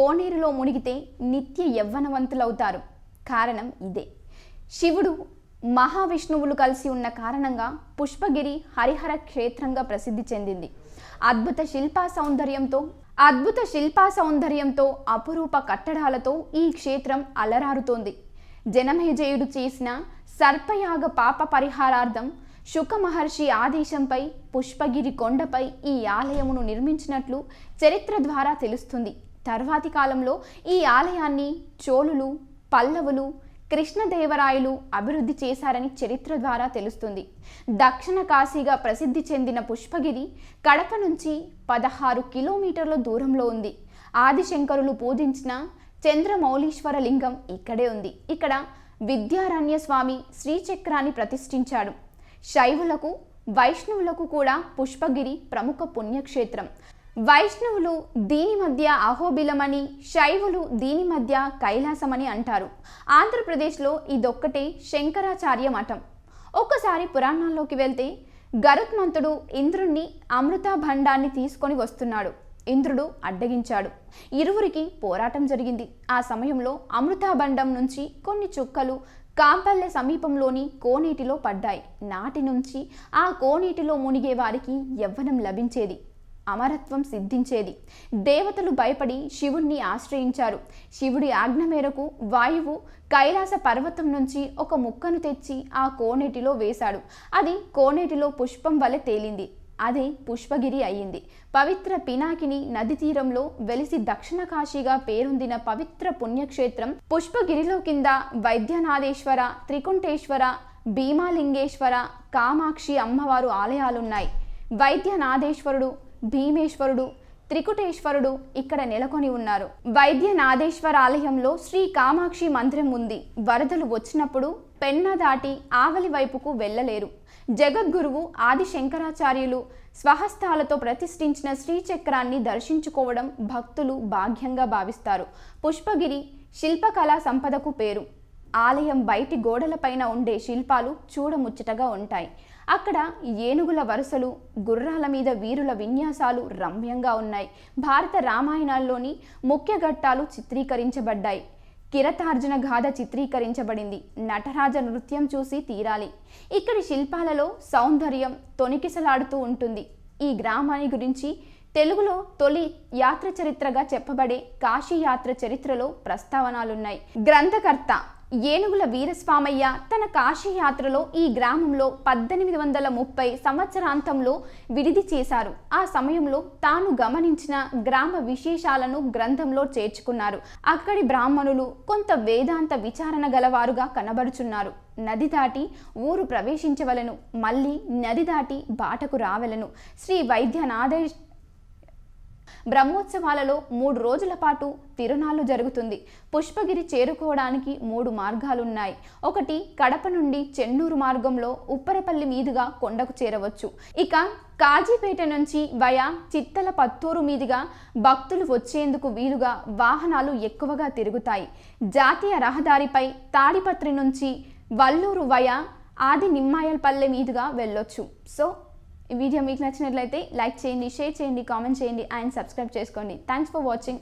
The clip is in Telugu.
కోనేరులో మునిగితే నిత్య యవ్వనవంతులవుతారు. కారణం ఇదే. శివుడు మహావిష్ణువులు కలిసి ఉన్న కారణంగా పుష్పగిరి హరిహర క్షేత్రంగా ప్రసిద్ధి చెందింది. అద్భుత శిల్పా సౌందర్యంతో అపురూప కట్టడాలతో ఈ క్షేత్రం అలరారుతోంది. జనమేజయుడు చేసిన సర్పయాగ పాప పరిహారార్థం శుక మహర్షి ఆదేశంపై పుష్పగిరి కొండపై ఈ ఆలయమును నిర్మించినట్లు చరిత్ర ద్వారా తెలుస్తుంది. తర్వాతి కాలంలో ఈ ఆలయాన్ని చోళులు, పల్లవులు, కృష్ణదేవరాయలు అభివృద్ధి చేశారని చరిత్ర ద్వారా తెలుస్తుంది. దక్షిణ కాశీగా ప్రసిద్ధి చెందిన పుష్పగిరి కడప నుంచి 16 కిలోమీటర్ల దూరంలో ఉంది. ఆదిశంకరులు పూజించిన చంద్రమౌళీశ్వర లింగం ఇక్కడే ఉంది. ఇక్కడ విద్యారణ్య స్వామి శ్రీచక్రాన్ని ప్రతిష్ఠించాడు. శైవులకు, వైష్ణవులకు కూడా పుష్పగిరి ప్రముఖ పుణ్యక్షేత్రం. వైష్ణవులు దీని మధ్య అహోబిలమని, శైవులు దీని మధ్య కైలాసమని అంటారు. ఆంధ్రప్రదేశ్లో ఇదొక్కటే శంకరాచార్య మఠం. ఒక్కసారి పురాణాల్లోకి వెళ్తే గరుత్మంతుడు ఇంద్రుణ్ణి అమృతాభండాన్ని తీసుకొని వస్తున్నాడు. ఇంద్రుడు అడ్డగించాడు. ఇరువురికి పోరాటం జరిగింది. ఆ సమయంలో అమృతాభండం నుంచి కొన్ని చుక్కలు కాంపల్లె సమీపంలోని కోనేటిలో పడ్డాయి. నాటి నుంచి ఆ కోనేటిలో మునిగే వారికి యవ్వనం లభించేది, అమరత్వం సిద్ధించేది. దేవతలు భయపడి శివుణ్ణి ఆశ్రయించారు. శివుడి ఆజ్ఞ మేరకు వాయువు కైలాస పర్వతం నుంచి ఒక ముక్కను తెచ్చి ఆ కోనేటిలో వేశాడు. అది కోనేటిలో పుష్పం వలె తేలింది. అదే పుష్పగిరి అయ్యింది. పవిత్ర పినాకిని నది తీరంలో వెలిసి దక్షిణ కాశీగా పేరొందిన పవిత్ర పుణ్యక్షేత్రం పుష్పగిరిలో కింద వైద్యనాథేశ్వర, త్రికుంటేశ్వర, భీమాలింగేశ్వర, కామాక్షి అమ్మవారు ఆలయాలున్నాయి. వైద్యనాథేశ్వరుడు, భీమేశ్వరుడు, త్రికుటేశ్వరుడు ఇక్కడ నెలకొని ఉన్నారు. వైద్యనాథేశ్వర ఆలయంలో శ్రీ కామాక్షి మందిరం ఉంది. వరదలు వచ్చినప్పుడు పెన్న దాటి ఆవలి వైపుకు వెళ్ళలేరు. జగద్గురువు ఆది శంకరాచార్యులు స్వహస్తాలతో ప్రతిష్ఠించిన శ్రీచక్రాన్ని దర్శించుకోవడం భక్తులు భాగ్యంగా భావిస్తారు. పుష్పగిరి శిల్పకళా సంపదకు పేరు. ఆలయం బయటి గోడలపైన ఉండే శిల్పాలు చూడముచ్చటగా ఉంటాయి. అక్కడ ఏనుగుల వరుసలు, గుర్రాల మీద వీరుల విన్యాసాలు రమ్యంగా ఉన్నాయి. భారత రామాయణాల్లోని ముఖ్య ఘట్టాలు చిత్రీకరించబడ్డాయి. కిరతార్జున గాథ చిత్రీకరించబడింది. నటరాజ నృత్యం చూసి తీరాలి. ఇక్కడి శిల్పాలలో సౌందర్యం తొణికిసలాడుతూ ఉంటుంది. ఈ గ్రామాన్ని గురించి తెలుగులో తొలి యాత్ర చరిత్రగా చెప్పబడే కాశీ యాత్ర చరిత్రలో ప్రస్తావనలున్నాయి. గ్రంథకర్త ఏనుగుల వీరస్వామయ్య తన కాశీ యాత్రలో ఈ గ్రామంలో 1830 సంవత్సరాంతంలో విడిది చేశారు. ఆ సమయంలో తాను గమనించిన గ్రామ విశేషాలను గ్రంథంలో చేర్చుకున్నారు. అక్కడి బ్రాహ్మణులు కొంత వేదాంత విచారణ గలవారుగా కనబడుచున్నారు. నది దాటి ఊరు ప్రవేశించవలను, మళ్ళీ నది దాటి బాటకు రావలను. శ్రీ వైద్యనాథేశ్వర బ్రహ్మోత్సవాలలో 3 రోజుల పాటు తిరునాళ్లు జరుగుతుంది. పుష్పగిరి చేరుకోవడానికి 3 మార్గాలున్నాయి. ఒకటి కడప నుండి చెన్నూరు మార్గంలో ఉప్పరపల్లి మీదుగా కొండకు చేరవచ్చు. ఇక కాజీపేట నుంచి వయా చిత్తల పత్తూరు మీదుగా భక్తులు వచ్చేందుకు వీలుగా వాహనాలు ఎక్కువగా తిరుగుతాయి. జాతీయ రహదారిపై తాడిపత్రి నుంచి వల్లూరు వయా ఆది నిమ్మాయల్పల్లె మీదుగా వెళ్ళొచ్చు. సో ఈ వీడియో మీకు నచ్చినట్లయితే లైక్ చేయండి, షేర్ చేయండి, కామెంట్ చేయండి అండ్ సబ్స్క్రైబ్ చేసుకోండి. Thanks for watching.